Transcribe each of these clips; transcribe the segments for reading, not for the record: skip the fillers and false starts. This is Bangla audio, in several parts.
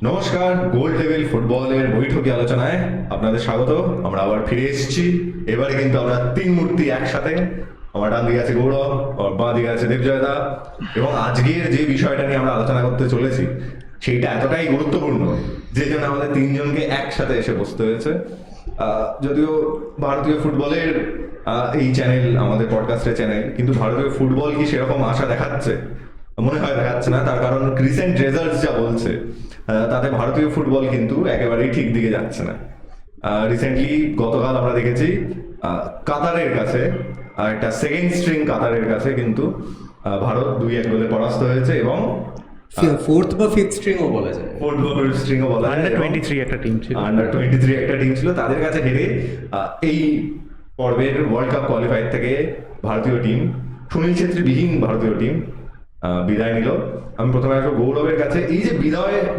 নমস্কার, গোল টেবিল ফুটবলের বৈঠকি আলোচনায় আপনাদের স্বাগত। আমরা আবার ফিরে এসেছি। এবারে কিন্তু আমরা তিন মূর্তি একসাথে। আমার ডান দিকে আছে গৌরব, আমার বাঁ দিকে আছে দেবজয়দা, এবং আজকের যে বিষয়টা নিয়ে আমরা আলোচনা করতে চলেছি সেইটা এতটাই গুরুত্বপূর্ণ যে জন্য আমাদের তিনজনকে একসাথে এসে বসতে হয়েছে। যদিও ভারতীয় ফুটবলের এই চ্যানেল আমাদের পডকাস্টের চ্যানেল, কিন্তু ভারতীয় ফুটবল কি সেরকম আশা দেখাচ্ছে? মনে হয় দেখাচ্ছে না। তার কারণ রিসেন্ট রেজাল্টস যা বলছে তাতে ভারতীয় ফুটবল কিন্তু একেবারেই ঠিক দিকে যাচ্ছে না। রিসেন্টলি গতকাল আমরা দেখেছি কাতারের কাছে, একটা সেকেন্ড স্ট্রিং কাতারের কাছে কিন্তু ভারত 2-1 গোলে পরাস্ত হয়েছে, এবং ফোর্থ বা ফিফথ স্ট্রিংও বলা যায়, আন্ডার 23 একটা টিম ছিল, তাদের কাছে হেরে এই পর্বের ওয়ার্ল্ড কাপ কোয়ালিফায়ার থেকে ভারতীয় টিম, সুনীল ছেত্রী বিহীন ভারতীয় টিম বিদায় নিল। আমি প্রথমে আসবো গৌরবের কাছে। এই যে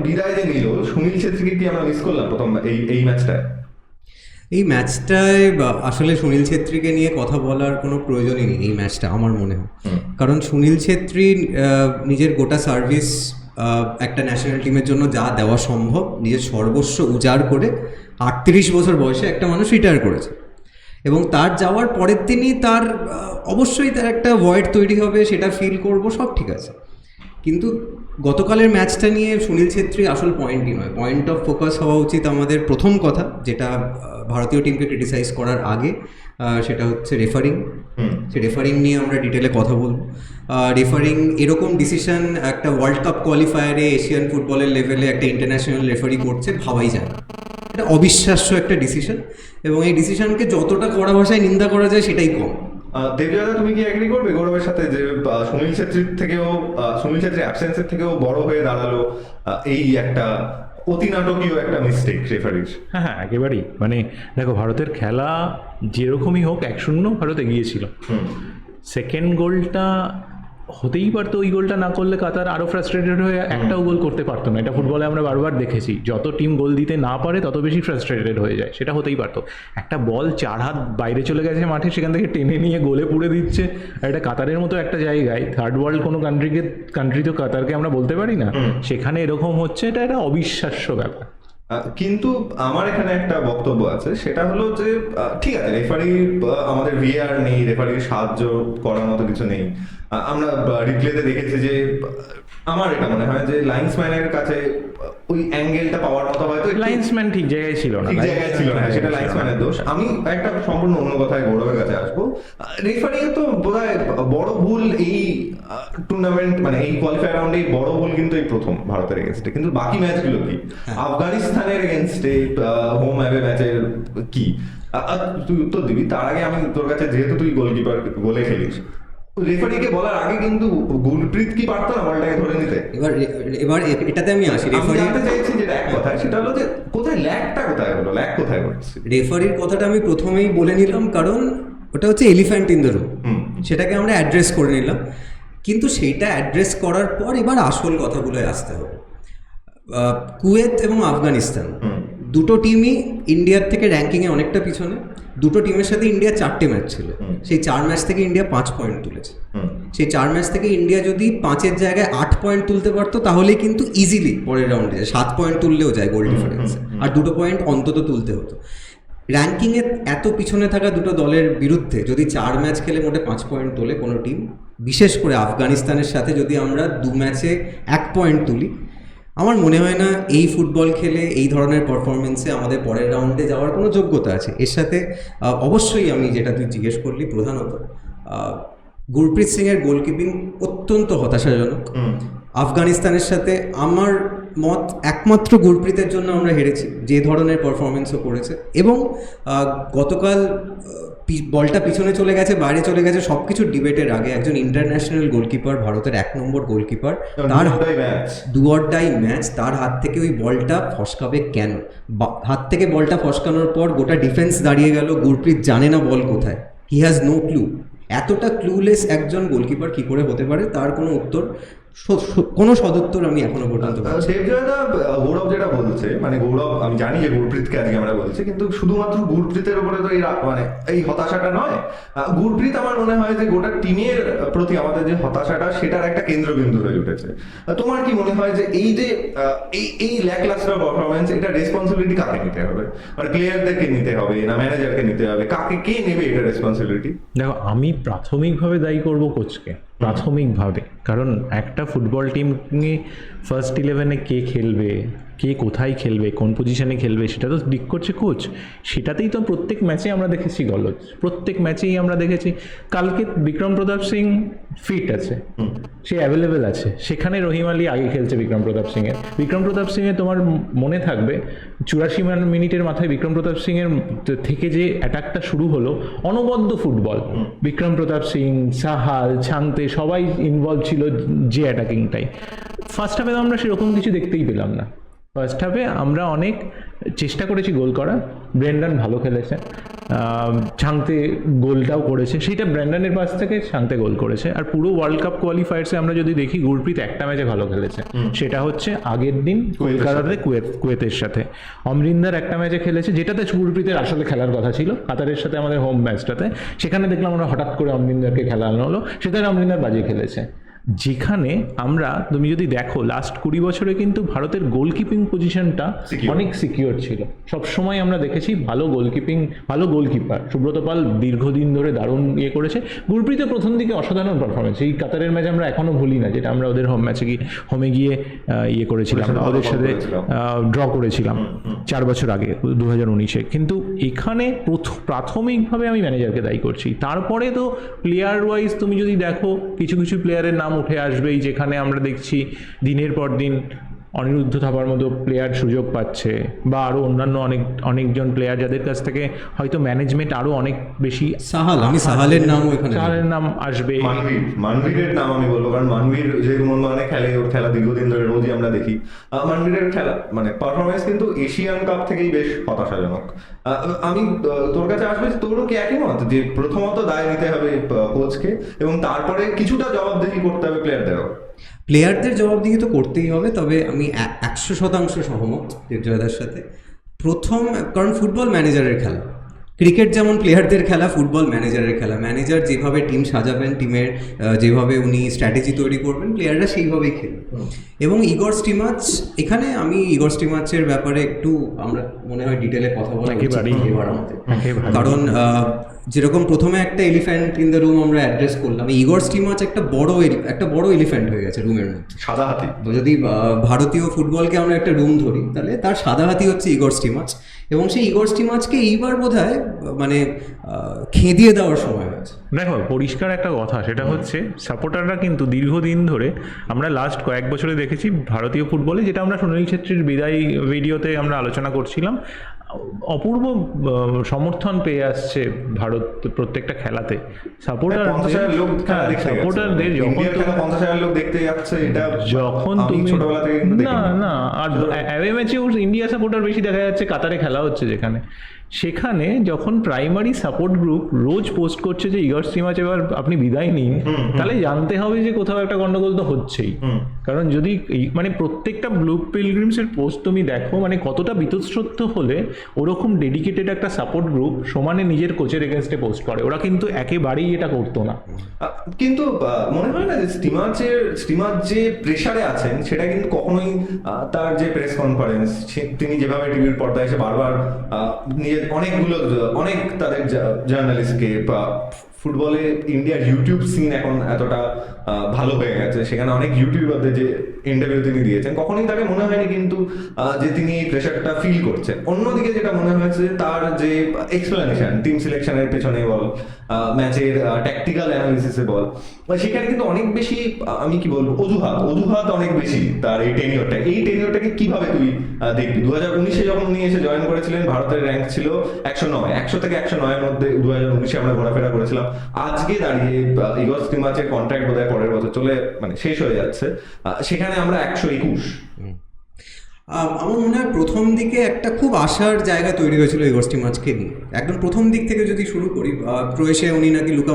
বিদায় যে নিল, সুনীল ছেত্রীকে কি আমরা মিস করলাম প্রথম এই ম্যাচটায়? এই ম্যাচটায় আসলে সুনীল ছেত্রীকে নিয়ে কথা বলার কোনো প্রয়োজনই নেই এই ম্যাচটা, আমার মনে হয়। কারণ সুনীল ছেত্রী নিজের গোটা সার্ভিস একটা ন্যাশনাল টিমের জন্য যা দেওয়া সম্ভব নিজের সর্বস্ব উজাড় করে 38 বছর বয়সে একটা মানুষ রিটায়ার করেছে, এবং তার যাওয়ার পরের দিনই তার অবশ্যই তার একটা ভয়েড তৈরি হবে, সেটা ফিল করব, সব ঠিক আছে। কিন্তু গতকালের ম্যাচটা নিয়ে সুনীল ছেত্রী আসল পয়েন্টই নয়। পয়েন্ট অফ ফোকাস হওয়া উচিত আমাদের প্রথম কথা, যেটা ভারতীয় টিমকে ক্রিটিসাইজ করার আগে, সেটা হচ্ছে রেফারিং। সে রেফারিং নিয়ে আমরা ডিটেলে কথা বলবো। রেফারিং এরকম ডিসিশন একটা ওয়ার্ল্ড কাপ কোয়ালিফায়ারে এশিয়ান ফুটবলের লেভেলে একটা ইন্টারন্যাশনাল রেফারি করছে, ভাবাই যায় না। এটা অবিশ্বাস্য একটা ডিসিশন, এবং এই ডিসিশনকে যতটা কড়া ভাষায় নিন্দা করা যায় সেটাই কম। দেবজাদা, তুমি কি এগ্রি করবে গৌরবের সাথে যে সুনীল ছেত্রীর অ্যাবসেন্সের থেকেও বড় হয়ে দাঁড়ালো এই একটা অতি নাটকীয় একটা মিস্টেক রেফারির? হ্যাঁ, একেবারেই। মানে দেখো, ভারতের খেলা যেরকমই হোক 1-0 ভারত এগিয়েছিল। সেকেন্ড গোলটা হতেই পারতো, ওই গোলটা না করলে কাতার আরও ফ্রাস্ট্রেটেড হয়ে একটাও গোল করতে পারতো না। এটা ফুটবলে আমরা বারবার দেখেছি, যত টিম গোল দিতে না পারে তত বেশি ফ্রাস্ট্রেটেড হয়ে যায়। সেটা হতেই পারতো। একটা বল 4 হাত বাইরে চলে গেছে মাঠে, সেখান থেকে টেনে নিয়ে গোলে পুড়ে দিচ্ছে। আর এটা কাতারের মতো একটা জায়গায়, থার্ড ওয়ার্ল্ড কোনো কান্ট্রি তো কাতারকে আমরা বলতে পারি না, সেখানে এরকম হচ্ছে, এটা একটা অবিশ্বাস্য ব্যাপার। কিন্তু আমার এখানে একটা বক্তব্য আছে, সেটা হলো যে ঠিক আছে, রেফারি, আমাদের ভিআর নেই, রেফারির সাহায্য করার মতো কিছু নেই। আমরা রিপ্লেতে দেখেছি যে আমার এটা মনে হয় যে লাইন্সম্যানের কাছে ওই অ্যাঙ্গেলটা পাওয়ার মতো হয়তো লাইন্সম্যান ঠিক জায়গায় ছিল না, সেটা লাইন্সম্যানের দোষ। আমি একটা সম্পূর্ণ অন্য কথায় গৌরবের কাছে আসবো। রেফারি তো বোধহয় বড় ভুল এই টুর্নামেন্ট, মানে এই কোয়ালিফায়ার রাউন্ডে বড় ভুল কিন্তু এই প্রথম ভারতের এগেনস্টে। কিন্তু বাকি ম্যাচগুলো কি? আফগানিস্তানের এগেনস্টে হোম অ্যাওয়ে ম্যাচের কি? তুই উত্তর দিবি, তার আগে আমি তোর কাছে, যেহেতু তুই গোলকিপার, গোলে খেলিস, রেফারিকে বলার আগে কিন্তু গুরপ্রীত কি পারতো না বলটাকে ধরে নিতে? এবার এটাতে আমি আসি। রেফারি জানতে চাইছি যেটা এক কথা, সেটা হলো যে কোথায় কোথায় হলো, কোথায় হচ্ছে? রেফারির কথাটা আমি প্রথমেই বলে নিলাম, কারণ ওটা হচ্ছে এলিফ্যান্ট ইন দ্য রুম, সেটাকে আমরা অ্যাড্রেস করে নিলাম। কিন্তু সেইটা অ্যাড্রেস করার পর এবার আসল কথাগুলোয় আসতে হবে। কুয়েত এবং আফগানিস্তান দুটো টিমই ইন্ডিয়ার থেকে র্যাঙ্কিংয়ে অনেকটা পিছনে। দুটো টিমের সাথে ইন্ডিয়া 4টে ম্যাচ ছিল, সেই 4 ম্যাচ থেকে ইন্ডিয়া 5 পয়েন্ট তুলেছে। সেই 4 ম্যাচ থেকে ইন্ডিয়া যদি 5-এর জায়গায় 8 পয়েন্ট তুলতে পারতো, তাহলেই কিন্তু ইজিলি পরের রাউন্ডে 7 পয়েন্ট তুললেও যায় গোল ডিফারেন্সে, আর 2 পয়েন্ট অন্তত তুলতে হতো। র্যাঙ্কিংয়ে এত পিছনে থাকা দুটো দলের বিরুদ্ধে যদি 4 ম্যাচ খেলে মোটে 5 পয়েন্ট তোলে কোনো টিম, বিশেষ করে আফগানিস্তানের সাথে যদি আমরা 2 ম্যাচে 1 পয়েন্ট তুলি, আমার মনে হয় না এই ফুটবল খেলে এই ধরনের পারফরমেন্সে আমাদের পরের রাউন্ডে যাওয়ার কোনো যোগ্যতা আছে। এর সাথে অবশ্যই আমি যেটা তুই জিজ্ঞেস করলি, প্রধানত গুরপ্রীত সিংয়ের গোলকিপিং অত্যন্ত হতাশাজনক। আফগানিস্তানের সাথে আমার মত একমাত্র গুরপ্রীতের জন্য আমরা হেরেছি, যে ধরনের পারফরমেন্সও করেছে। এবং গতকাল বলটা পিছনে চলে গেছে, বাইরে চলে গেছে, সব কিছু ডিবেটের আগে একজন ইন্টারন্যাশনাল গোলকিপার, ভারতের 1 নম্বর গোলকিপার, তার ডু অর ডাই ম্যাচ, তার হাত থেকে ওই বলটা ফসকাবে কেন? হাত থেকে বলটা ফসকানোর পর গোটা ডিফেন্স দাঁড়িয়ে গেল, গুরপ্রীত জানে না বল কোথায়, হি হ্যাজ নো ক্লু। এতটা ক্লুলেস একজন গোলকিপার কী করে হতে পারে, তার কোনো উত্তর কোনো সদুত্তর আমি এখনো পর্যন্ত পাচ্ছি না। দেবজয়দা, গৌরব যেটা বলছে, মানে গৌরব, আমি জানি যে গুরপ্রীতকে আজকে আমরা বলছি, কিন্তু শুধুমাত্র গুরপ্রীতের উপরে তো এই হতাশাটা নয়। গুরপ্রীত আমার মনে হয় যে গোটা টিমের প্রতি আমাদের যে হতাশাটা, সেটার একটা কেন্দ্রবিন্দু হয়ে উঠেছে। তোমার কি মনে হয় যে এই যে এই ল্যাকলাস্টার পারফরমেন্স, এটা রেসপন্সিবিলিটি কাকে নিতে হবে? মানে প্লেয়ারদেরকে নিতে হবে, না ম্যানেজারকে নিতে হবে, কে নেবে এটা রেসপন্সিবিলিটি? দেখো, আমি প্রাথমিকভাবে দায়ী করব কোচকে, প্রাথমিকভাবে। কারণ একটা ফুটবল টিম নিয়ে ফার্স্ট 11-এ কে খেলবে, কে কোথায় খেলবে, কোন পজিশনে খেলবে, সেটা তো ঠিক করছে কোচ। সেটাতেই তো প্রত্যেক ম্যাচে আমরা দেখেছি গলদ, প্রত্যেক ম্যাচেই আমরা দেখেছি। কালকে বিক্রম প্রতাপ সিং ফিট আছে, সে অ্যাভেলেবেল আছে, সেখানে রহিম আলী আগে খেলছে বিক্রম প্রতাপ সিংয়ের। বিক্রম প্রতাপ সিংয়ের তোমার মনে থাকবে 84 মিনিটের মাথায় বিক্রম প্রতাপ সিংয়ের থেকে যে অ্যাটাকটা শুরু হলো, অনবদ্য ফুটবল। বিক্রম প্রতাপ সিং, সাহাল, ছাংতে সবাই ইনভলভ ছিল যে অ্যাটাকিংটাই। ফার্স্ট হাফে তো আমরা সেরকম কিছু দেখতেই পেলাম না। ফার্স্ট হাফে আমরা অনেক চেষ্টা করেছি গোল করা, ব্রেন্ডন ভালো খেলেছে, ছাংতে গোলটাও করেছে, সেইটা ব্রেন্ডনের পাশ থেকে ছাংতে গোল করেছে। আর পুরো ওয়ার্ল্ড কাপ কোয়ালিফায়ার্সে আমরা যদি দেখি, গুরপ্রীত একটা ম্যাচে ভালো খেলেছে, সেটা হচ্ছে আগের দিন কলকাতাতে কুয়েতের সাথে। অমরিন্দার একটা ম্যাচে খেলেছে, যেটাতে গুরপ্রীতের আসলে খেলার কথা ছিল, কাতারের সাথে আমাদের হোম ম্যাচটাতে। সেখানে দেখলাম আমরা হঠাৎ করে অমরিন্দারকে খেলানো হলো, সেখানে অমরিন্দার বাজে খেলেছে। যেখানে আমরা, তুমি যদি দেখো লাস্ট 20 বছরে কিন্তু ভারতের গোলকিপিং পজিশনটা অনেক সিকিউর ছিল। সবসময় আমরা দেখেছি ভালো গোলকিপিং, ভালো গোলকিপার সুব্রত পাল দীর্ঘদিন ধরে দারুণ করেছে। গুরপ্রীতের প্রথম দিকে অসাধারণ পারফরমেন্স, এই কাতারের ম্যাচ আমরা এখনো ভুলি না, যেটা আমরা ওদের হোমে গিয়ে করেছিলাম, ওদের সাথে ড্র করেছিলাম 4 বছর আগে 2019-এ। কিন্তু এখানে প্রাথমিকভাবে আমি ম্যানেজারকে দায়ী করছি। তারপরে তো প্লেয়ার ওয়াইজ তুমি যদি দেখো, কিছু কিছু প্লেয়ারের নাম উঠে আসবেই, যেখানে আমরা দেখছি দিনের পর দিন অনিরুদ্ধ থাপার মতো প্লেয়ার সুযোগ পাচ্ছে, বা আরও অন্যান্য অনেকজন প্লেয়ার যাদের কাছ থেকে হয়তো ম্যানেজমেন্ট আরও অনেক বেশি। সাহালের নাম আসবে, মানভীরের নাম আমি বলবো, কারণ মানভীর যে মানে খেলে, ওর খেলা দীর্ঘদিন ধরে রোজই আমরা দেখি। মানভীরের খেলা মানে পারফরমেন্স কিন্তু এশিয়ান কাপ থেকেই বেশ হতাশাজনক। আমি তোর কাছে আসবে, তোরও কি একই মত যে প্রথমত দায় নিতে হবে কোচকে, এবং তারপরে কিছুটা জবাবদিহি করতে হবে প্লেয়ারদেরও? প্লেয়ারদের জবাবদিহি তো করতেই হবে, তবে আমি 100% সহমত দেবজয়দার সাথে। কারণ ফুটবল ম্যানেজারের খেলা, ক্রিকেট যেমন প্লেয়ারদের খেলা, ফুটবল ম্যানেজারের খেলা। ম্যানেজার যেভাবে টিম সাজাবেন, টিমের যেভাবে উনি স্ট্র্যাটেজি তৈরি করবেন, প্লেয়াররা সেইভাবেই খেলবে। এবং ইগর স্টিমাচ, এখানে আমি ইগর স্টিমাচের ব্যাপারে একটু আমরা মনে হয় ডিটেলে কথা বলা এবার আমাদের, কারণ যেরকম প্রথমে একটা এলিফ্যান্ট ইন দ্য রুম আমরা অ্যাড্রেস করলাম, ইগর স্টিমাচ একটা বড় এলিফ্যান্ট হয়ে গেছে রুমের মধ্যে, সাদা হাতি। যদি ভারতীয় ফুটবলকে আমরা একটা রুম ধরি, তাহলে তার সাদা হাতি হচ্ছে ইগর স্টিমাচ। এবং সেই ইগর স্টিমাচকে এইবার বোধহয় মানে খেদিয়ে দেওয়ার সময় হয়েছে। দেখো, পরিষ্কার একটা কথা, সেটা হচ্ছে সাপোর্টাররা কিন্তু দীর্ঘদিন ধরে, আমরা লাস্ট কয়েক বছরে দেখেছি ভারতীয় ফুটবলে, যেটা আমরা সুনীল ছেত্রীর বিদায় ভিডিওতে আমরা আলোচনা করছিলাম, অপূর্ব সমর্থন পেয়ে আসছে ভারত প্রত্যেকটা খেলাতে। সাপোর্টারদের যখন তুমি না আর অ্যাওয়ে ম্যাচেও ইন্ডিয়া সাপোর্টার বেশি দেখা যাচ্ছে, কাতারে খেলা হচ্ছে যেখানে, সেখানে যখন প্রাইমারি সাপোর্ট গ্রুপ রোজ পোস্ট করছে যে ইগর স্টিমাচ এবার আপনি বিদায় নিন, তাহলে জানতে হবে যে কোথাও একটা গন্ডগোল তো হচ্ছেই। কারণ যদি মানে প্রত্যেকটা ব্লু পিলগ্রিমসের পোস্ট তুমি দেখো, মানে কতটা বীতশ্রদ্ধ হলে ওরকম ডেডিকেটেড একটা সাপোর্ট গ্রুপ সমানে নিজের কোচের এগেনস্টে পোস্ট করে, ওরা কিন্তু একেবারেই এটা করতো না। কিন্তু মনে হয় না যে স্টিমাচ যে প্রেসারে আছেন, সেটা কিন্তু কখনোই তার যে প্রেস কনফারেন্স, তিনি যেভাবে টিভির পর্দায় এসে বারবার নিজের অনেক তাদের জার্নালিস্টকে, ফুটবলে ইন্ডিয়ার ইউটিউব সিন এখন এতটা ভালো হয়ে গেছে, সেখানে অনেক ইউটিউবারদের যে ইন্টারভিউ তিনি দিয়েছেন, কখনোই তাকে মনে হয়নি কিন্তু যে তিনি এই প্রেশারটা ফিল করছেন। অন্যদিকে যেটা মনে হয়েছে, তার যে এক্সপ্লেনেশন টিম সিলেকশনের পেছনে বল, ম্যাচের ট্যাকটিক্যাল অ্যানালিসিসে বল, সেখানে কিন্তু অনেক বেশি, আমি কি বলবো, অজুহাত অনেক বেশি তার এই টেনিওরটাকে কিভাবে তুই দেখবি? 2019-এ যখন উনি এসে জয়েন করেছিলেন, ভারতের র্যাঙ্ক ছিল 100 থেকে 109-এর মধ্যে 2019-এ আমরা ঘোরাফেরা করেছিলাম। আজকে দাঁড়িয়ে ইগর স্টিমাচের কন্ট্রাক্ট বোধহয় পরের বছর শেষ হয়ে যাচ্ছে, সেখানে আমরা 121। আমার মনে হয় প্রথম দিকে একটা খুব আশার জায়গা তৈরি হয়েছিল ইগর স্টিমাচকে নিয়ে। একদম প্রথম দিক থেকে যদি শুরু করি, ক্রোয়েশিয়ায় উনি নাকি লুকা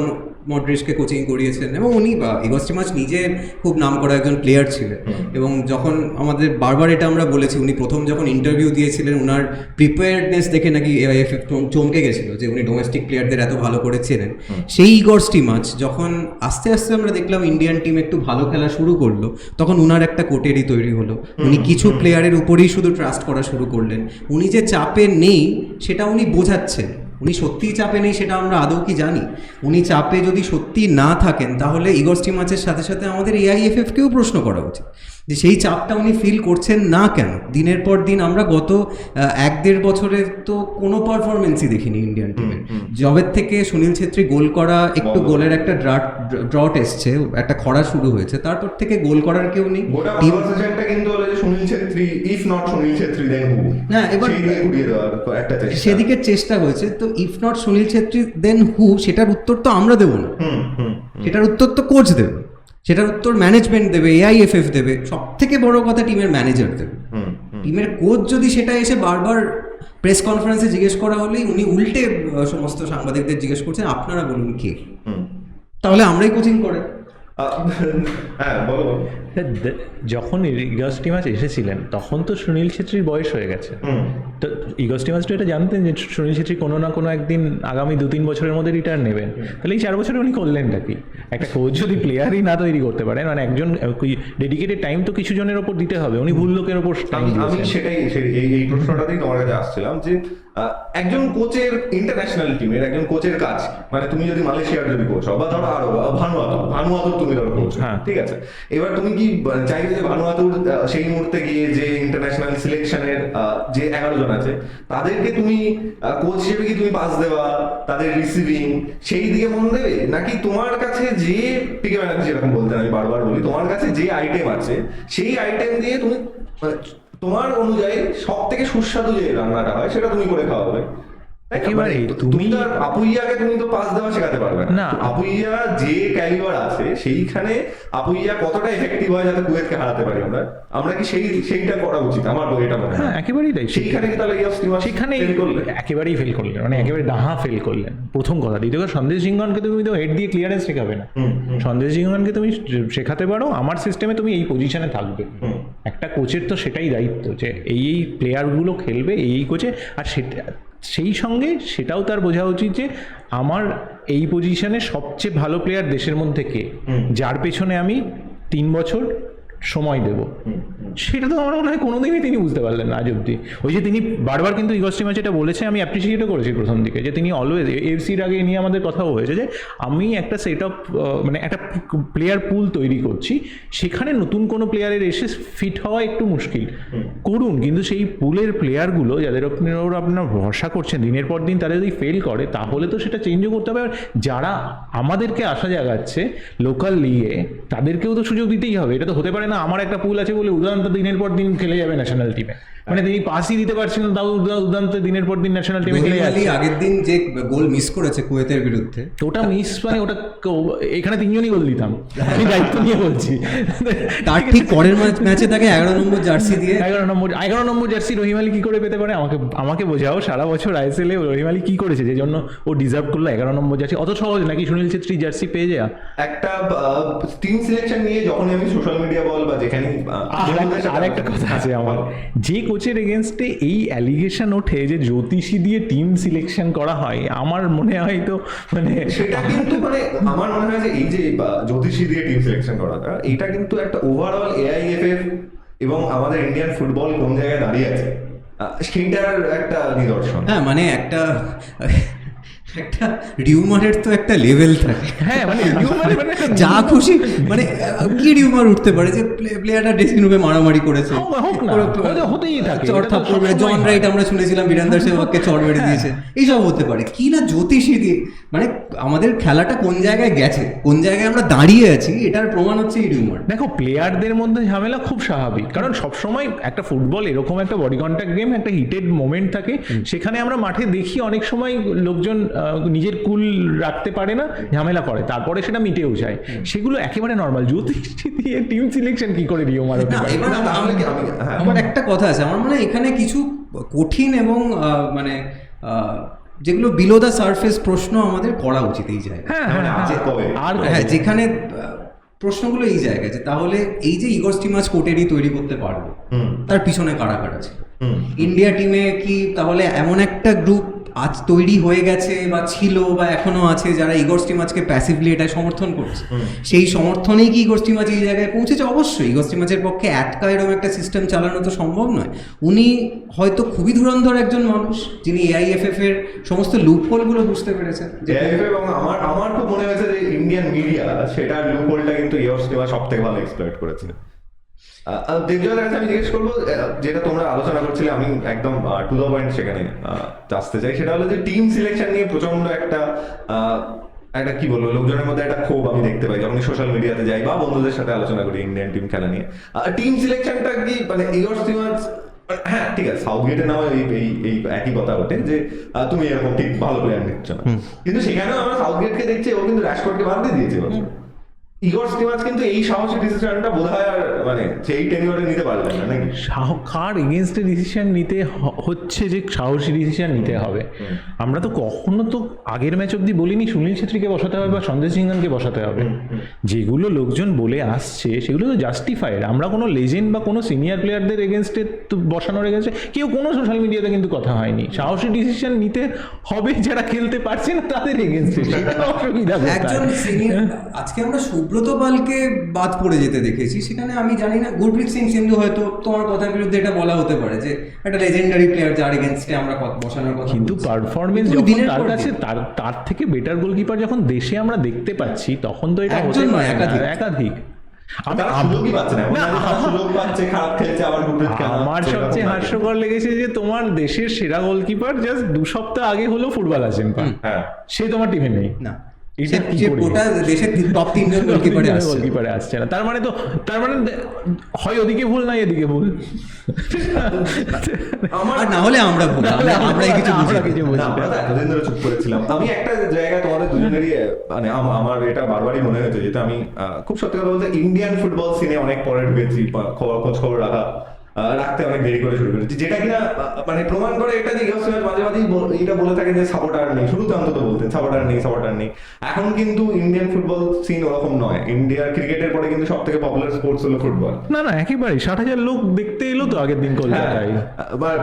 মডরিচকে কোচিং করিয়েছেন এবং উনি ইগো স্টিমাচ নিজে খুব নাম করা একজন প্লেয়ার ছিলেন। এবং যখন আমাদের বারবার এটা আমরা বলেছি, উনি প্রথম যখন ইন্টারভিউ দিয়েছিলেন ওনার প্রিপেয়ার্ডনেস দেখে নাকি এআইএফএফ চমকে গেছিল যে উনি ডোমেস্টিক প্লেয়ারদের এত ভালো করে চেনেন। সেই ইগো স্টিমাচ যখন আস্তে আস্তে আমরা দেখলাম ইন্ডিয়ান টিম একটু ভালো খেলা শুরু করলো, তখন উনার একটা কোটেরই তৈরি হলো। উনি কিছু প্লেয়ারের উপরেই শুধু ট্রাস্ট করা শুরু করলেন। উনি যে চাপে নেই সেটা উনি বোঝাচ্ছেন। উনি সত্যিই চাপে নেই সেটা আমরা আদৌ কি জানি? উনি চাপে যদি সত্যি না থাকেন তাহলে ইগো স্টিমাচের সাথে সাথে আমাদের এআইএফএফকেও প্রশ্ন করা উচিত যে সেই চাপটা উনি ফিল করছেন না কেন। দিনের পর দিন আমরা গত 1-1.5 বছরে তো কোনো পারফরমেন্সই দেখিনি ইন্ডিয়ান টিমের। জবের থেকে সুনীল ছেত্রী গোল করা, একটু গোলের একটা ড্রট এসছে, একটা খরা শুরু হয়েছে, তারপর থেকে গোল করার কেউ নেই। টিম কিন্তু হলো যে সুনীল ছেত্রী, ইফ নট সুনীল ছেত্রী দেন হু। হ্যাঁ, এবার একটা সেদিকে চেষ্টা হয়েছে। তো ইফ নট সুনীল ছেত্রী দেন হু, সেটার উত্তর তো আমরা দেবো না, সেটার উত্তর তো কোচ দেবে, সেটার উত্তর ম্যানেজমেন্ট দেবে, এআইএফএফ দেবে, সব থেকে বড় কথা টিমের ম্যানেজার দেবে। টিমের কোচ যদি সেটা এসে বারবার প্রেস কনফারেন্সে জিজ্ঞেস করা হলেই উনি উল্টে সমস্ত সাংবাদিকদের জিজ্ঞেস করছেন আপনারা বলুন কে, তাহলে আমরাই কোচিং করে। হ্যাঁ বলো। যখন ইগো স্টিমাচ এসেছিলেন তখন তো সুনীল ছেত্রীর বয়স হয়ে গেছে। তো ইগো স্টিমাচ তো এটা জানতেন যে সুনীল ছেত্রী কোনো না কোনো একদিন আগামী 2-3 বছরের মধ্যে রিটার্ন নেবেন। তাহলে এই 4 বছরে উনি করলেনটা কি? একটা কোচ যদি প্লেয়ারই না তৈরি করতে পারেন, মানে একজন ডেডিকেটেড টাইম তো কিছু জনের ওপর দিতে হবে, উনি ভুল লোকের ওপর টাইম দিয়েছেন। আমি সেটাই এই প্রশ্নটাতেই তোমার কাছে আসছিলাম যে একজন কোচের, ইন্টারন্যাশনাল টিমের একজন কোচের কাজ, মানে তুমি যদি মালয়েশিয়ার যদি কোচ হও বা ধরো আরো ভানুয়াতুর তুমি ধরো কোচ, ঠিক আছে, এবার তুমি কি চাইবে যে ভানুয়াতুর সেই মুহূর্তে গিয়ে যে ইন্টারন্যাশনাল সিলেকশনের যে 11 জন আছে তাদেরকে তুমি কোচ হিসেবে কি তুমি পাস দেওয়া, তাদের রিসিভিং সেই দিকে মন দেবে, নাকি তোমার কাছে যে পিকে ব্যানার্জি এরকম বলতেন, আমি বারবার বলি, তোমার কাছে যে আইটেম আছে সেই আইটেম দিয়ে তুমি তোমার অনুযায়ী সব থেকে সুস্বাদু যে রান্নাটা হয় সেটা তুমি করে খাওয়াবে? একেবারে তুমি তো আর আপুইয়াকে তুমি তো পাস দেওয়া শেখাতে পারবে না। আপুইয়া যে ক্যালিবার আছে সেইখানে আপুইয়া কতটা এফেক্টিভ হয় যাতে কুয়েতকে হারাতে পারি আমরা কি সেইটা করা উচিত? আমার এটা মনে হয় একেবারেই তাই। সেইখানে কি তাহলে সেখানে একেবারেই ফেল করলেন, মানে একেবারে ডাহা ফেল করলেন, প্রথম কথা। দ্বিতীয় কথা, সন্দেশ জিঙ্গনকে তুমি তো হেড দিয়ে ক্লিয়ারেন্স শেখাবে না। সন্দেশ জিঙ্গনকে তুমি শেখাতে পারো আমার সিস্টেমে তুমি এই পজিশনে থাকবে। একটা কোচের তো সেটাই দায়িত্ব যে এই প্লেয়ারগুলো খেলবে এই কোচে, আর সেটা সেই সঙ্গে সেটাও তার বোঝা উচিত যে আমার এই পজিশনে সবচেয়ে ভালো প্লেয়ার দেশের মধ্যে কে, যার পেছনে আমি 3 বছর সময় দেব। সেটা তো আমার মনে হয় কোনোদিনই তিনি বুঝতে পারলেন না আজ অব্দি। ওই যে তিনি বারবার কিন্তু ইগো স্টিমাচ এটা বলেছে, আমি অ্যাপ্রিসিয়েটও করেছি প্রথম দিকে, যে তিনি অলওয়েজ এফসির আগে নিয়ে আমাদের কথাও হয়েছে যে আমি একটা সেট আপ, মানে একটা প্লেয়ার পুল তৈরি করছি, সেখানে নতুন কোনো প্লেয়ারের এসে ফিট হওয়া একটু মুশকিল, করুন, কিন্তু সেই পুলের প্লেয়ারগুলো যাদের ওপর আপনারা ভরসা করছেন দিনের পর দিন, তারা যদি ফেল করে তাহলে তো সেটা চেঞ্জও করতে হবে। আর যারা আমাদেরকে আশা জাগাচ্ছে লোকাল লিগে তাদেরকেও তো সুযোগ দিতেই হবে। এটা তো হতে পারে না আমার একটা পুল আছে বলে উদাহরণ দিনের পর দিন খেলে যাবে ন্যাশনাল টিমে, মানে তিনি পাসই দিতে পারছেন না, তাও উদাহরণ দিনের পর দিন ন্যাশনাল টিমে খেলে যাচ্ছে। আগের দিন যে গোল মিস করেছে কুয়েতের বিরুদ্ধে, ওটা মিস, মানে ওটা এখানে 3 জনই গোল দিতাম, আমি দায়িত্ব নিয়ে বলছি। তার ঠিক পরের ম্যাচে তাকে 11 নম্বর জার্সি দিয়ে 11 নম্বর জার্সি রহিম আলী কি করে পেতে পারে? আমাকে বোঝাও, সারা বছর আইএসএল এ রহিম আলী কি করেছে যে জন্য ও ডিজার্ভ করলো 11 নম্বর জার্সি? অত সহজ নাকি সুনীল ছেত্রী জার্সি পেয়ে যাওয়া? একটা টিম সিলেকশন নিয়ে যখন আমি সোশ্যাল মিডিয়া বল বা যেখানে আরেকটা কথা আছে আমার, যে কোচের এগেনস্টে এই অ্যালিগেশন ওঠে যে জ্যোতিষী দিয়ে টিম সিলেকশন করা হয়, আমার মনে হয় তো মানে সেটা কিন্তু মানে আমার মনে হয় যে এই যে জ্যোতিষী দিয়ে টিম সিলেকশন করাটা, এটা কিন্তু একটা ওভারঅল এআইএফএফ এবং আমাদের ইন্ডিয়ান ফুটবল কোন জায়গায় দাঁড়িয়ে আছে সেইটার একটা নিদর্শন। হ্যাঁ, মানে একটা রিউমারের তো একটা লেভেল থাকে। হ্যাঁ, মানে যা খুশি, মানে কি রিউমার উঠতে পারে যে প্লেয়াররা ড্রেসিং রুমে মারামারি করেছে, হতেই থাকে, জন রাইট আমরা শুনেছিলাম বীরেন্দ্র সেহবাগকে চড় মেরে দিয়েছে, এইসব হতে পারে কি না জ্যোতিষী দিয়ে। মানে আমাদের খেলাটা কোন জায়গায় গেছে, কোন জায়গায় আমরা দাঁড়িয়ে আছি, এটার প্রমাণ হচ্ছে এই রিউমার। দেখো, প্লেয়ারদের মধ্যে ঝামেলা খুব স্বাভাবিক, কারণ সবসময় একটা ফুটবল এরকম একটা বডি কন্ট্যাক্ট গেম, একটা হিটেড মোমেন্ট থাকে, সেখানে আমরা মাঠে দেখি অনেক সময় লোকজন নিজের কুল রাখতে পারে না, ঝামেলা করে, তারপরে সেটা মিটেও যায়, সেগুলো একেবারে নর্মাল। জ্যোতিষী দিয়ে টিম সিলেকশন কি করে রিউমার হতে পারে? আমার একটা কথা আছে, আমার মনে হয় এখানে কিছু কঠিন এবং মানে যেগুলো বিলো দ্য সারফেস প্রশ্ন আমাদের করা উচিত এই জায়গায়। হ্যাঁ মানে হ্যাঁ আর কবে? আর হ্যাঁ, যেখানে প্রশ্নগুলো এই জায়গায় যে তাহলে এই যে ইগর স্টিমাচ কোটেরই তৈরি করতে পারবো, তার পিছনে কারা কারা ছিল? ইন্ডিয়া টিমে কি তাহলে এমন একটা গ্রুপ আজ তৈরি হয়ে গেছে বা ছিল বা এখনো আছে যারা ইগর স্টিমাচকে প্যাসিভলি এটা সমর্থন করছে? সেই সমর্থনেই কি ইগর স্টিমাচ এই জায়গায় পৌঁছেছে? অবশ্যই ইগর স্টিমাচের পক্ষে একা এরকম একটা সিস্টেম চালানো তো সম্ভব নয়। উনি হয়তো খুবই ধুরন্ধর একজন মানুষ যিনি AIFF এর সমস্ত লুপহোলগুলো বুঝতে পেরেছেন। এবং আমার তো মনে হয়েছে যে ইন্ডিয়ান মিডিয়া সেটার লুপহোলটা কিন্তু ইয়র্স দেওয়া সব থেকে ভালো এক্সপ্লয়েট করেছে। দেবজয়ের কাছে আমি জিজ্ঞেস করবো, যেটা তোমরা আলোচনা করছিলে, আমি একদম টু দ্য পয়েন্ট সেখানে আসতে চাই। সেটা হলো যে টিম সিলেকশন নিয়ে প্রচন্ড একটা কি বলবো, লোকজনের মধ্যে একটা ক্ষোভ আমি দেখতে পাই যখন সোশ্যাল মিডিয়াতে যাই বা বন্ধুদের সাথে আলোচনা করি ইন্ডিয়ান টিম খেলা নিয়ে। টিম সিলেকশনটা কি মানে ইগর স্টিমাচ, হ্যাঁ ঠিক আছে, সাউথগেটে নাও এই একই কথা ওঠে যে তুমি এরকম ঠিক ভালো প্লেয়ার নিচ্ছ না, কিন্তু সেখানেও আমরা সাউথগেটকে দেখছি ও কিন্তু র্যাশফোর্ডকে বাদ দিয়ে দিয়েছে। ইগর স্টিমাচ কিন্তু এই সাহসী ডিসিশনটা বোধহয় আর মানে সেই টেনিওরে নিতে পারলেন না নাকি? কার এগেনস্টে ডিসিশন নিতে হচ্ছে যে সাহসী ডিসিশন নিতে হবে? আমরা তো কখনো তো আগের ম্যাচ অব্দি বলিনি সুনীল ছেত্রীকে বসাতে হবে বা সঞ্জয় সিংহানকে বসাতে হবে। যেগুলো লোকজন বলে আসছে সেগুলো তো জাস্টিফাইড। আমরা কোনো লেজেন্ড বা কোনো সিনিয়র প্লেয়ারদের এগেনস্টে তো বসানোর এগেনস্টে কেউ কোনো সোশ্যাল মিডিয়াতে কিন্তু কথা হয়নি। সাহসী ডিসিশন নিতে হবে যারা খেলতে পারছে না তাদের এগেনস্টে, সেটা অসুবিধা একজন সিনিয়র, আজকে আমরা সুব্রত পালকে বাদ পড়ে যেতে দেখেছি, সেখানে আমি জানি না গুরপ্রীত সিং সিন্ধু হয়তো তোমার কথার বিরুদ্ধে এটা বলা হতে পারে যে একটা লেজেন্ডারি প্লেয়ার যার এগেনস্টে আমরা বসানোর কথা, কিন্তু পারফরমেন্স কিন্তু যখন দিনের তার পর কাছে দিন। তার থেকে বেটার গোলকিপার যখন দেশে আমরা দেখতে পাচ্ছি তখন তো এটা হতে একজন নয়, পারে না, একাধিক। একাধিক। তারা সুযোগই পাচ্ছে না, এমন না যে তারা সুযোগ পাচ্ছে, খারাপ খেলছে আবার গুরপ্রীত খেলা আমার হচ্ছে, সবচেয়ে এরকম হাস্যকর লেগেছে যে তোমার দেশের সেরা গোলকিপার জাস্ট 2 সপ্তাহ আগে হলো ফুটবল আছেন, হ্যাঁ সে তোমার টিমে নেই। না, এটা কি সে করে? গোটা দেশের টপ 3 জন গোলকিপারে আসছে। গোলকিপারে আসছে না, তার মানে হয় ওদিকে ভুল না এদিকে ভুল। আর না হলে আমরা ভুল, আমরাই কিছু বুঝি না। না, আমরা তো এতদিন ধরে চুপ করেছিলাম। আমি একটা জায়গায় তোমাদের দুজনেরই মানে আমার এটা বারবারই মনে হয়েছে, যেটা আমি খুব সত্যি কথা বলতে ইন্ডিয়ান ফুটবল সিনে অনেক পরে ঢুকেছি, খোঁজ খবর রাখতে অনেক দেরি করে শুরু করেছি, যেটা কিনা মানে প্রমাণ করে এটা যে ইগর স্টিমাচ মাঝে মাঝেই এটা বলে থাকে যে সাপোর্টার নেই, শুরুতে অন্তত বলতেন সাপোর্টার নেই। এখন কিন্তু ইন্ডিয়ান ফুটবল সিন ওরকম নয়। ইন্ডিয়ার ক্রিকেটের পরে কিন্তু সব থেকে পপুলার স্পোর্টস হলো ফুটবল। না একেবারেই 60,000 লোক দেখতে এলো তো আগের দিন কলকাতায়।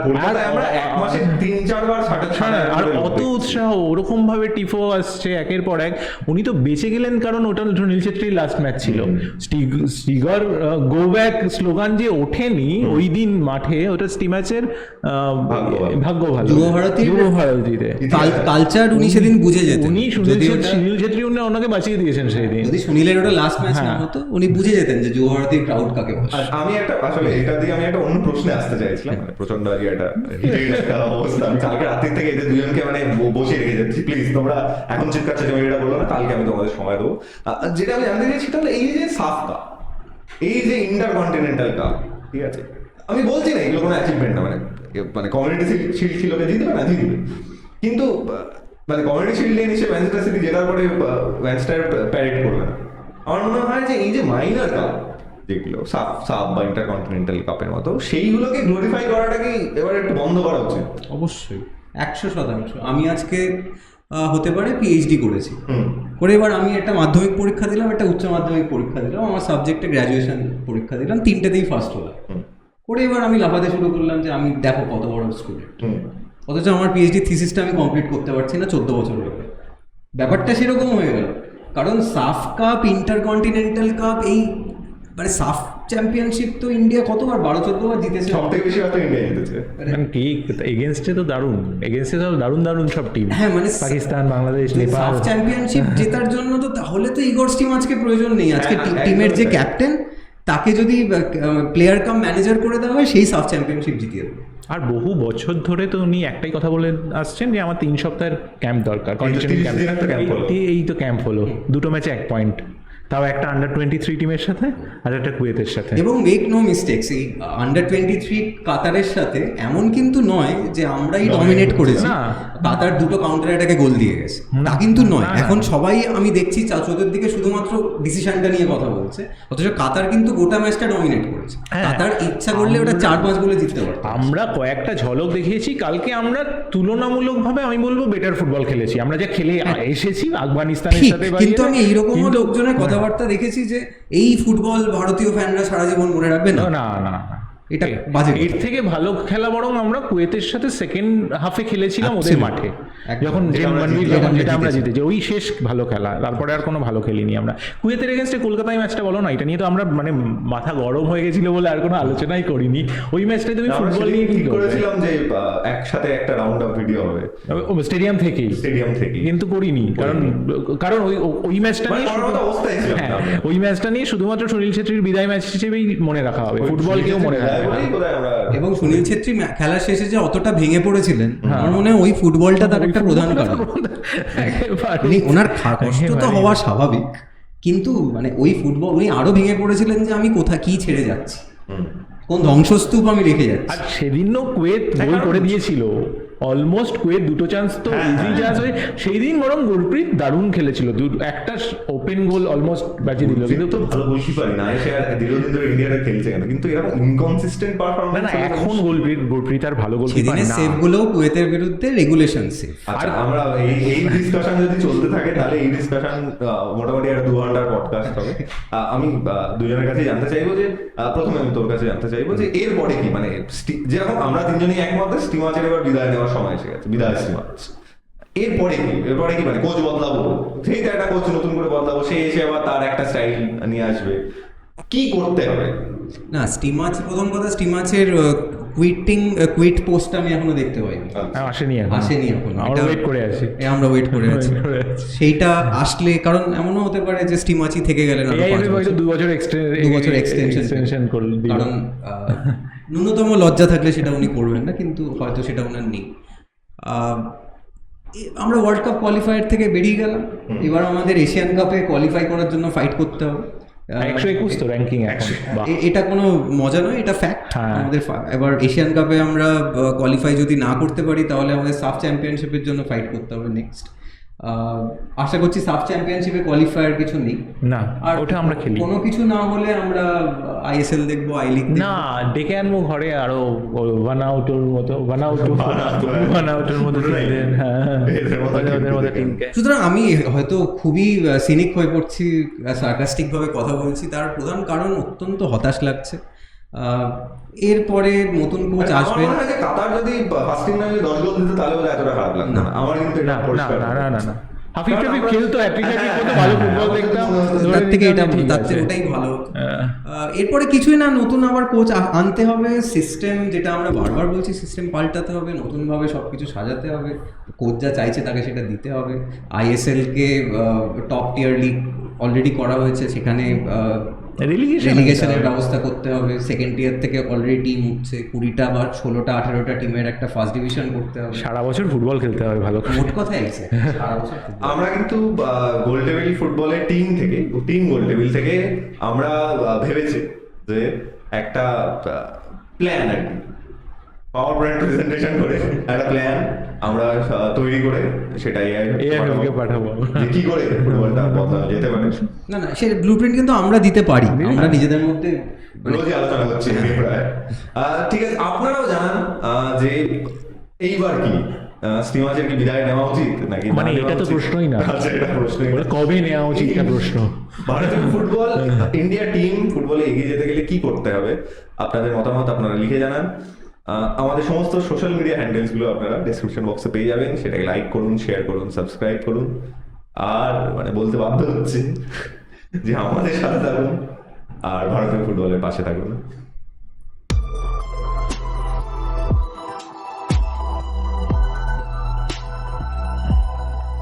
কলকাতায় আমরা এক মাসে 3-4 বার আর অত উৎসাহ, ওরকম ভাবে টিফো আসছে একের পর এক। উনি তো বেঁচে গেলেন কারণ ওটা সুনীল ছেত্রীর লাস্ট ম্যাচ ছিল। স্টিগর গো ব্যাক স্লোগান যে ওঠেনি ওই দিন মাঠে, ওটা স্টিমাচের ভাগ্য ভালো। যুব ভারতীতে কালচার উনি সেদিন বুঝে যেতেন। উনি সুনীল ছেত্রী ওনাকে বাঁচিয়ে দিয়েছেন সেই দিন। যদি সুনীলের ওটা লাস্ট ম্যাচ না হতো উনি বুঝে যেতেন যে যুব ভারতীর ক্রাউড কাকে বলে। আমি একটা আসলে এটা দিয়ে আমি একটা অন্য প্রশ্নে আসতে চাইছিলাম, মানে প্রচন্ড আগে একটা অবস্থা। আমি কালকে রাত্রি থেকে এদের দুজনকে মানে বসিয়ে রেখে যাচ্ছি, প্লিজ তোমরা এখন চিৎকার চেঁচামেচি এটা বললো না, কালকে আমি তোমাদের সময় দেবো। যেটা আমি জানতে চাইছি তাহলে এই যে সাফ কাপ, এই যে ইন্টারকন্টিনেন্টাল কাপ, ঠিক আছে, আমি বলছি না এগুলো কোনো অ্যাচিভমেন্ট না, মানে কমিউনিটি শিল্ড ছিল জিতবে না, জিতবে, কিন্তু মানে কমিউনিটি শিল্ড নিয়ে নিশ্চয়ই ম্যানচেস্টার সিটি জেতার পরে ম্যানচেস্টার প্যারেড করবে না। আমার মনে হয় যে এই যে মাইনর কাপ যেগুলো সাফ বা ইন্টারকন্টিনেন্টাল কাপের মতো, সেইগুলোকে গ্লোরিফাই করাটা কি এবার একটু বন্ধ করা উচিত? অবশ্যই 100%। আমি আজকে হতে পারে পিএইচডি করেছি, করে এবার আমি একটা মাধ্যমিক পরীক্ষা দিলাম, একটা উচ্চ মাধ্যমিক পরীক্ষা দিলাম, আমার সাবজেক্টে গ্র্যাজুয়েশন পরীক্ষা দিলাম, তিনটেতেই ফার্স্ট হলাম। করে এবার আমি লাফাতে শুরু করলাম যে আমি দেখো কত বড় স্টুডেন্ট, অথচ আমার পিএইচডি থিসিসটা আমি কমপ্লিট করতে পারছি না 14 বছর হয়ে। ব্যাপারটা সেরকম হয়ে গেল, কারণ সাফ কাপ, ইন্টারকন্টিনেন্টাল কাপ, এই মানে সাফ চ্যাম্পিয়নশিপ তো ইন্ডিয়া কতবার 12-14 বার জিতেছে, সব থেকে বেশি হয়তো ইন্ডিয়া জিতেছে। এগেনস্টে তো দারুণ সব টিম। হ্যাঁ, মানে পাকিস্তান, বাংলাদেশ, নেপাল। সাফ চ্যাম্পিয়নশিপ জেতার জন্য তো তাহলে তো ইগর স্টিমাচকে প্রয়োজন নেই। আজকে টিমের যে ক্যাপ্টেন তাকে যদি প্লেয়ার কাম ম্যানেজার করে দেওয়া হয়, সেই সাফ চ্যাম্পিয়নশিপ জিতিয়ে দেবে। আর বহু বছর ধরে তো উনি একটাই কথা বলে আসছেন যে আমার 3 সপ্তাহের ক্যাম্প দরকার, এই তো ক্যাম্প হলো, 2 ম্যাচে 1 পয়েন্ট, তাও একটা আন্ডার 23 টিমের সাথে আর একটা কুয়েতের সাথে। এবং মেক নো মিস্টেকস, এই আন্ডার 23 কাতারের সাথে এমন কিন্তু নয় যে আমরাই ডমিনেট করেছি, কাতার 2টো কাউন্টার অ্যাটাকে গোল দিয়ে গেছে, তা কিন্তু নয়। এখন সবাই আমি দেখছি চতুর্দিকে শুধুমাত্র ডিসিশনটা নিয়ে কথা বলছে, অথচ কাতার কিন্তু গোটা ম্যাচটা ডমিনেট করেছে। হ্যাঁ। কাতার ইচ্ছা করলে ওটা 4-5 গোলে জিততে পারত। আমরা কয়েকটা ঝলক দেখিয়েছি কালকে, আমরা তুলনামূলকভাবে আমি বলবো বেটার ফুটবল খেলেছি, আমরা যা খেলে এসেছি আফগানিস্তানের ঠিক, সাথে কিন্তু আমি এইরকমও কিন্তু- লোকজনের কথাবার্তা দেখেছি যে এই ফুটবল ভারতীয় ফ্যানরা সারা জীবন মনে রাখবে না। না না না, এটা বাজে কথা। এর থেকে ভালো খেলা বরং আমরা কুয়েতের সাথে সেকেন্ড হাফে খেলেছিলাম ওদের Absolutely. মাঠে, একদম। যখন যেটা আমরা মনবীর জিতেছি, যখন যেটা আমরা জিতেছি। জিতেছি, ওই শেষ ভালো খেলা, তারপরে আর কোনো ভালো খেলিনি আমরা। কুয়েতের এগেনস্টে কলকাতায় ম্যাচটা বলো না, এটা নিয়ে তো আমরা মানে মাথা গরম হয়ে গেছিল বলে আর কোনো আলোচনাই করিনি। ওই ম্যাচটাই তুমি আমরা ফুটবল সেদিন নিয়ে কি ঠিক করবে? করেছিলাম যে একসাথে একটা রাউন্ড অফ ভিডিও হবে স্টেডিয়াম থেকেই, স্টেডিয়াম থেকে, কিন্তু করিনি, কারণ কারণ ওই ম্যাচটা মানে নিয়ে করার মতো অবস্থায় ছিলাম হ্যাঁ, না আমরা। ওই ম্যাচটা নিয়ে শুধুমাত্র সুনীল ছেত্রীর বিদায় ম্যাচ হিসেবেই মনে রাখা হবে, ফুটবলকেও মনে রাখা হবে। বলেই বোধহয় আমরা এবং সুনীল ছেত্রী খেলার শেষে যে অতটা ভেঙে পড়েছিলেন, আমার মনে হয় ওই ফুটবলটা তার একটা প্রধান কারণ। উনি ওনার কষ্ট তো হওয়া স্বাভাবিক, কিন্তু মানে ওই ফুটবল উনি আরো ভেঙে পড়েছিলেন যে আমি কোথা কি ছেড়ে যাচ্ছি, কোন ধ্বংসস্তূপ আমি রেখে যাচ্ছি। আর সেদিনও কুয়েত গোল করে দিয়েছিল, অলমোস্ট কুয়েত দুটো চান্স তো ইজি চান্স হয়ে, সেই দিন বরং গুরপ্রীত দারুণ খেলেছিল, একটা ওপেন গোল অলমোস্ট বাজিয়ে দিল, কিন্তু তো ভালো গোলকিপারই না, সে আর দীর্ঘদিন ধরে ইন্ডিয়াটা খেলছে কেন, কিন্তু এরকম ইনকনসিস্টেন্ট না পারফরম্যান্স না এখন গুরপ্রীত আর ভালো গোল সেদিনের সেভগুলো কুয়েতের বিরুদ্ধে রেগুলেশন সেভ। আর আমরা এই ডিসকাশন যদি চলতে থাকে তাহলে এই ডিসকাশন মোটামুটি একটা 2 ঘন্টার পডকাস্ট হবে। আমি দুজনের কাছে জানতে চাইবো যে প্রথমে আমি তোর কাছে জানতে চাইবো যে এরপরে কি, মানে যেরকম আমরা তিনজনই একমত স্টিমাচের এবার বিদায় নেওয়ার সময় এসে গেছে, বিদায় স্টিমাচ, এরপরে কি মানে কোচ বদলাবো, সেই তো একটা কোচ নতুন করে বদলাবো, সে এসে আবার তার একটা স্টাইল নিয়ে আসবে, কি করতে হবে? না, স্টিমাচ প্রথম কথা, স্টিমাচের কুইট পোস্ট আমি এখনো দেখতে পাইনি, আসেনি এখন, আসেনি এখনো। আমরা এটা- ওয়েট করে আছি। আমরা ওয়েট করে আছি সেইটা আসলে, কারণ এমনও হতে পারে যে স্টিমাচই থেকে গেলেন আরো 5 হয়তো বছর। 2 বছর 2 বছর এক্সটেনশন করল দিল। কারণ ন্যূনতম লজ্জা থাকলে সেটা উনি করবেন না, কিন্তু হয়তো সেটা ওনার নেই। আমরা ওয়ার্ল্ড কাপ কোয়ালিফায়ার থেকে বেরিয়ে গেলাম, এবার আমাদের এশিয়ান কাপে কোয়ালিফাই করার জন্য ফাইট করতে হবে। 121 তো র্যাঙ্কিং এখন, বাহ। এটা কোনো মজা নয়, এটা ফ্যাক্ট। হ্যাঁ। আমাদের এবার এশিয়ান কাপে আমরা কোয়ালিফাই যদি না করতে পারি তাহলে আমাদের সাফ চ্যাম্পিয়নশিপের জন্য ফাইট করতে হবে নেক্সট। আশা করছি সাফ চ্যাম্পিয়নশিপে কোয়ালিফায়ার কিছু নেই, না আর ওটা আমরা খেলি কোনো কিছু না হলে আমরা আইএসএল দেখবো, আই লিগ না, ডেকে আনবো ঘরে আরো ওয়ান আউটের মতো টিমদের, হ্যাঁ ওদের মতো টিমকে। সুতরাং আমি হয়তো খুবই সিনিক হয়ে পড়ছি, সার্কাস্টিক ভাবে কথা বলছি, তার প্রধান কারণ অত্যন্ত হতাশ লাগছে। এরপরে নতুন কোচ আসবেন, আমার মনে হয় যে কাতার যদি ফার্স্ট টিম 10 গোল দিত তাহলে বোধহয় এতটা খারাপ লাগতো না, আমার কিন্তু এটা না না পরিষ্কার না না না না হাফিজ টাফিজ খেলতো, অ্যাটলিটিক কত ভালো ফুটবল দেখতাম, তার থেকে এটা ঠিক তার আছে। থেকে ওটাই ভালো। এরপরে কিছুই না, নতুন আবার কোচ আনতে হবে, সিস্টেম যেটা আমরা বারবার বলছি, সিস্টেম পাল্টাতে হবে, নতুনভাবে সব কিছু সাজাতে হবে, কোচ যা চাইছে তাকে সেটা দিতে হবে। আইএসএলকে টপ টিয়ার লিগ অলরেডি করা হয়েছে, সেখানে রেলিগেশনের ব্যবস্থা করতে হবে। সেকেন্ড টিয়ার থেকে অলরেডি টিম উঠছে, 20টা বা 16টা 18টা টিমের একটা ফার্স্ট ডিভিশন করতে হবে। সারা বছর ফুটবল খেলতে হবে ভালো করে। মোট কথা এসে সারা বছর football। আমরা কিন্তু গোল টেবিল ফুটবলের টিম গোল টেবিল থেকে আমরা ভেবেছি যে একটা প্ল্যান আর কি, পাওয়ার পয়েন্ট প্রেজেন্টেশন করে একটা প্ল্যান আমরা তৈরি করে সেটাই AIFF কে পাঠাবো। যে কি করে ফুটবলটা বদলানো যেতে পারে। না না, সে ব্লুপ্রিন্ট কিন্তু আমরা দিতে পারি, আমরা নিজেদের মধ্যে রোজই আলোচনা হচ্ছে এই নিয়ে প্রায়। ঠিক আছে, আপনারাও জানান যে এইবার কি স্টিমাচের কি বিদায় নেওয়া উচিত নাকি মানে এটা তো প্রশ্নই না, আচ্ছা, এটা প্রশ্নই না। বলে কবে নেওয়া উচিত এটা প্রশ্ন। ভারতীয় ফুটবল, ইন্ডিয়া টিম ফুটবলে এগিয়ে যেতে গেলে কি করতে হবে, আপনাদের মতামত আপনারা লিখে জানান। আমাদের সমস্ত সোশ্যাল মিডিয়া হ্যান্ডেলসগুলো আপনারা ডেসক্রিপশন বক্সে পেয়ে যাবেন, সেটাকে লাইক করুন, শেয়ার করুন, সাবস্ক্রাইব করুন, আর মানে বলতে বাধ্য হচ্ছে যে আমাদের সাথে থাকুন আর ভারতীয় ফুটবলের পাশে থাকুন।